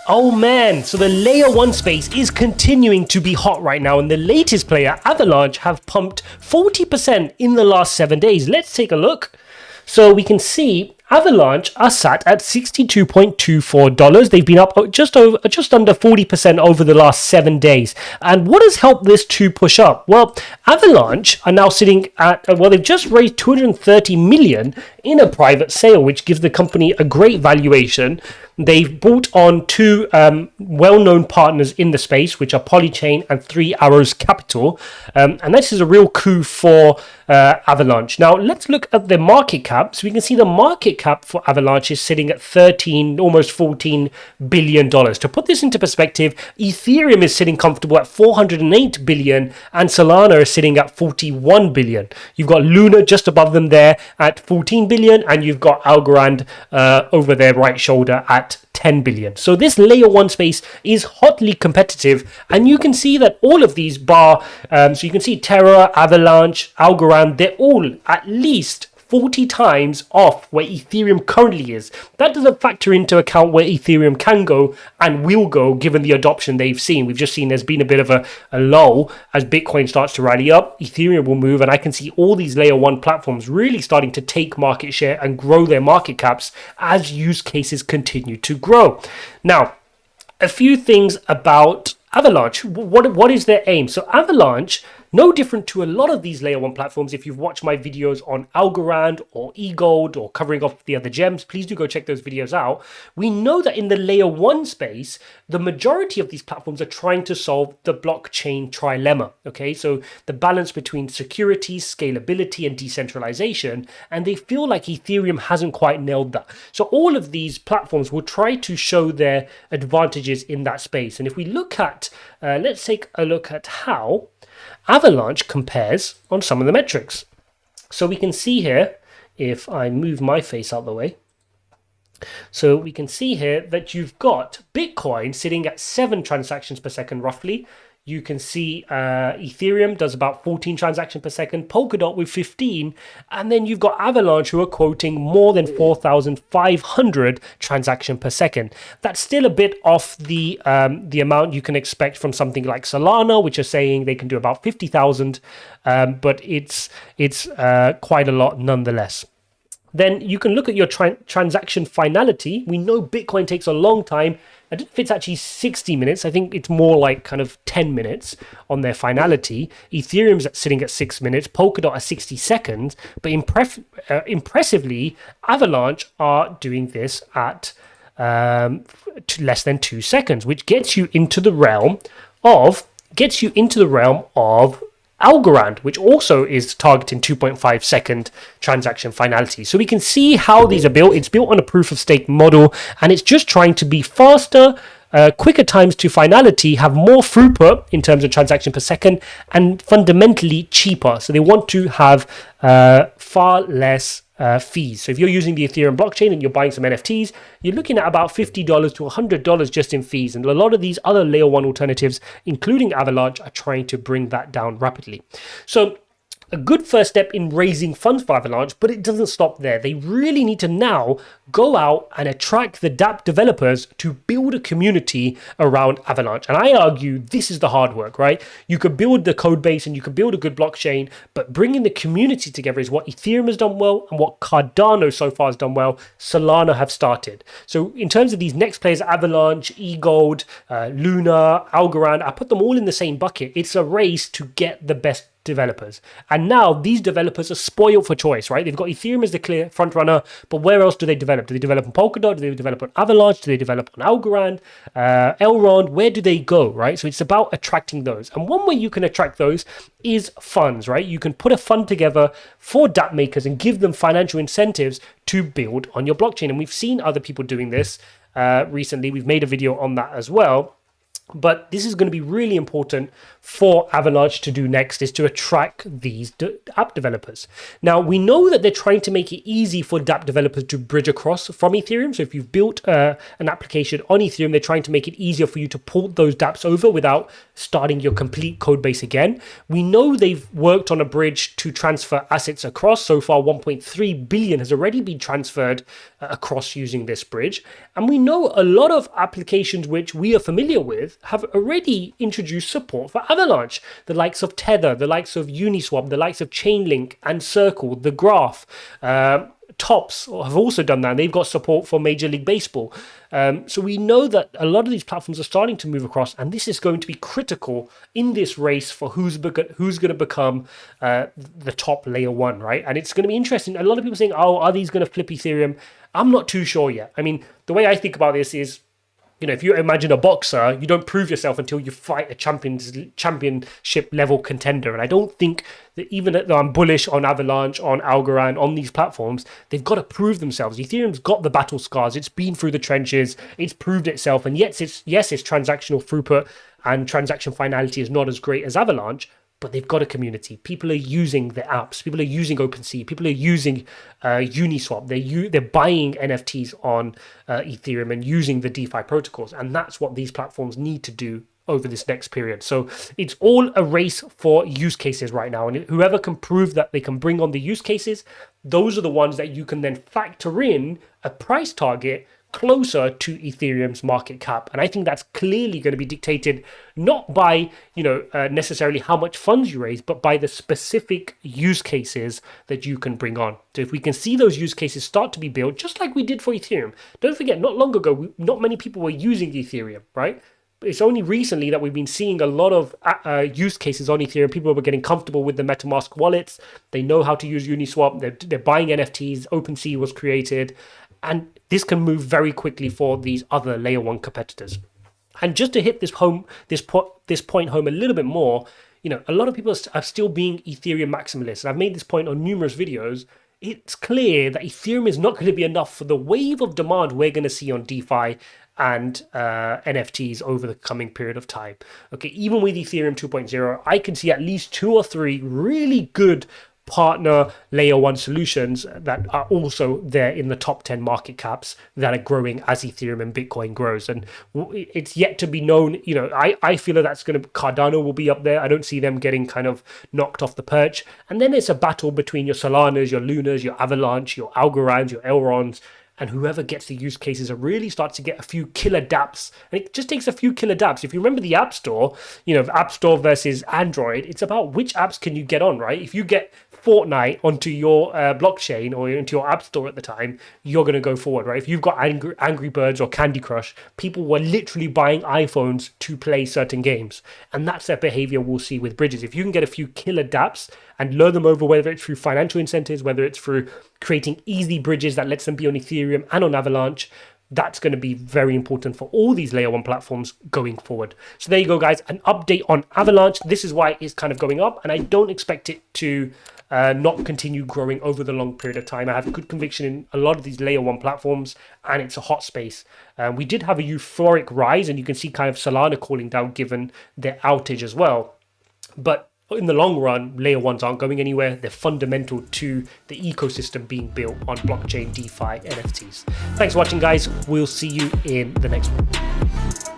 Oh man, so the layer 1 space is continuing to be hot right now, and the latest player, Avalanche, have pumped 40% in the last 7 days. Let's take a look. So we can see Avalanche are sat at $62.24. They've been up just under 40% over the last 7 days. And what has helped this to push up? Well, Avalanche are now sitting at, they've just raised $230 million in a private sale, which gives the company a great valuation. They've brought on two well-known partners in the space, which are Polychain and 3 Arrows Capital. And this is a real coup for Avalanche. Now, let's look at the market cap. So we can see the market cap for Avalanche is sitting at almost $14 billion. To put this into perspective, Ethereum is sitting comfortable at $408 billion and Solana is sitting at $41 billion. You've got Luna just above them there at $14 billion, and you've got Algorand over their right shoulder at $10 billion. So this layer 1 space is hotly competitive, and you can see that all of these so you can see Terra, Avalanche, Algorand, they're all at least 40 times off where Ethereum currently is. That doesn't factor into account where Ethereum can go and will go given the adoption they've seen. We've just seen there's been a bit of a lull as Bitcoin starts to rally up. Ethereum will move, and I can see all these layer 1 platforms really starting to take market share and grow their market caps as use cases continue to grow. Now, a few things about Avalanche. What is their aim? So Avalanche, no different to a lot of these layer 1 platforms. If you've watched my videos on Algorand or eGold or covering off the other gems, please do go check those videos out. We know that in the layer 1 space, the majority of these platforms are trying to solve the blockchain trilemma. Okay, so the balance between securities, scalability, and decentralization, and they feel like Ethereum hasn't quite nailed that. So all of these platforms will try to show their advantages in that space. And if we look at, let's take a look at how Avalanche compares on some of the metrics. So we can see here, if I move my face out of the way, so we can see here that you've got Bitcoin sitting at 7 transactions per second roughly. You can see Ethereum does about 14 transactions per second, Polkadot with 15, and then you've got Avalanche who are quoting more than 4,500 transactions per second. That's still a bit off the amount you can expect from something like Solana, which are saying they can do about 50,000, but it's quite a lot nonetheless. Then you can look at your transaction finality. We know Bitcoin takes a long time. I don't know if it's actually 60 minutes. I think it's more like kind of 10 minutes on their finality. Ethereum's sitting at 6 minutes, Polkadot at 60 seconds. But impressively, Avalanche are doing this at less than 2 seconds, which gets you into the realm of Algorand, which also is targeting 2.5 second transaction finality. So we can see how these are built. It's built on a proof of stake model, and it's just trying to be faster, quicker times to finality, have more throughput in terms of transaction per second, and fundamentally cheaper. So they want to have far less fees. So if you're using the Ethereum blockchain and you're buying some NFTs, you're looking at about $50 to $100 just in fees. And a lot of these other layer 1 alternatives, including Avalanche, are trying to bring that down rapidly. So a good first step in raising funds for Avalanche, but it doesn't stop there. They really need to now go out and attract the dApp developers to build a community around Avalanche. And I argue this is the hard work, right? You could build the code base and you could build a good blockchain, but bringing the community together is what Ethereum has done well and what Cardano so far has done well. Solana have started. So in terms of these next players, Avalanche, eGold, Luna, Algorand, I put them all in the same bucket. It's a race to get the best developers. And now these developers are spoiled for choice, right? They've got Ethereum as the clear front runner, but where else do they develop? Do they develop on Polkadot? Do they develop on Avalanche? Do they develop on Algorand? Elrond? Where do they go, right? So it's about attracting those. And one way you can attract those is funds, right? You can put a fund together for dApp makers and give them financial incentives to build on your blockchain. And we've seen other people doing this recently. We've made a video on that as well. But this is going to be really important for Avalanche to do next, is to attract these app developers. Now, we know that they're trying to make it easy for dApp developers to bridge across from Ethereum. So if you've built an application on Ethereum, they're trying to make it easier for you to port those dApps over without starting your complete code base again. We know they've worked on a bridge to transfer assets across. So far, 1.3 billion has already been transferred across using this bridge. And we know a lot of applications which we are familiar with have already introduced support for Avalanche. The likes of Tether, the likes of Uniswap, the likes of Chainlink and Circle, the Graph, Tops have also done that. They've got support for Major League Baseball. So we know that a lot of these platforms are starting to move across, and this is going to be critical in this race for who's going to become the top layer one, right? And it's going to be interesting. A lot of people saying, oh, are these going to flip Ethereum? I'm not too sure yet. I mean, the way I think about this is, you know, if you imagine a boxer, you don't prove yourself until you fight a championship level contender. And I don't think that, even though I'm bullish on Avalanche, on Algorand, on these platforms, they've got to prove themselves. Ethereum's got the battle scars. It's been through the trenches. It's proved itself. And yes, its transactional throughput and transaction finality is not as great as Avalanche, but they've got a community. People are using the apps. People are using OpenSea. People are using Uniswap. They're buying NFTs on Ethereum and using the DeFi protocols. And that's what these platforms need to do over this next period. So it's all a race for use cases right now. And whoever can prove that they can bring on the use cases, those are the ones that you can then factor in a price target closer to Ethereum's market cap. And I think that's clearly going to be dictated not by, necessarily how much funds you raise, but by the specific use cases that you can bring on. So if we can see those use cases start to be built, just like we did for Ethereum. Don't forget, not long ago, not many people were using Ethereum, right? It's only recently that we've been seeing a lot of use cases on Ethereum. People were getting comfortable with the MetaMask wallets. They know how to use Uniswap. They're buying NFTs. OpenSea was created. And this can move very quickly for these other layer one competitors. And just to hit this point home a little bit more, a lot of people are still being Ethereum maximalists. And I've made this point on numerous videos. It's clear that Ethereum is not going to be enough for the wave of demand we're going to see on DeFi and NFTs over the coming period of time. Okay, even with Ethereum 2.0, I can see at least 2 or 3 really good partner layer one solutions that are also there in the top 10 market caps that are growing as Ethereum and Bitcoin grows. And it's yet to be known, I feel that's going to, Cardano will be up there. I don't see them getting kind of knocked off the perch. And then it's a battle between your Solanas, your Lunas, your Avalanche, your Algorands, your Elrons, and whoever gets the use cases and really starts to get a few killer dApps. And it just takes a few killer dApps. If you remember the App Store, App Store versus Android, it's about which apps can you get on, right? If you get Fortnite onto your blockchain or into your App Store at the time, you're going to go forward, right? If you've got Angry Birds or Candy Crush, people were literally buying iPhones to play certain games. And that's the behavior we'll see with bridges. If you can get a few killer dApps and lure them over, whether it's through financial incentives, whether it's through creating easy bridges that lets them be on Ethereum and on Avalanche, that's going to be very important for all these layer one platforms going forward. So there you go, guys, an update on Avalanche. This is why it's kind of going up, and I don't expect it to not continue growing over the long period of time. I have good conviction in a lot of these layer one platforms, and it's a hot space. We did have a euphoric rise, and you can see kind of Solana cooling down given their outage as well. But in the long run, layer ones aren't going anywhere. They're fundamental to the ecosystem being built on blockchain, DeFi, NFTs. Thanks for watching, guys. We'll see you in the next one.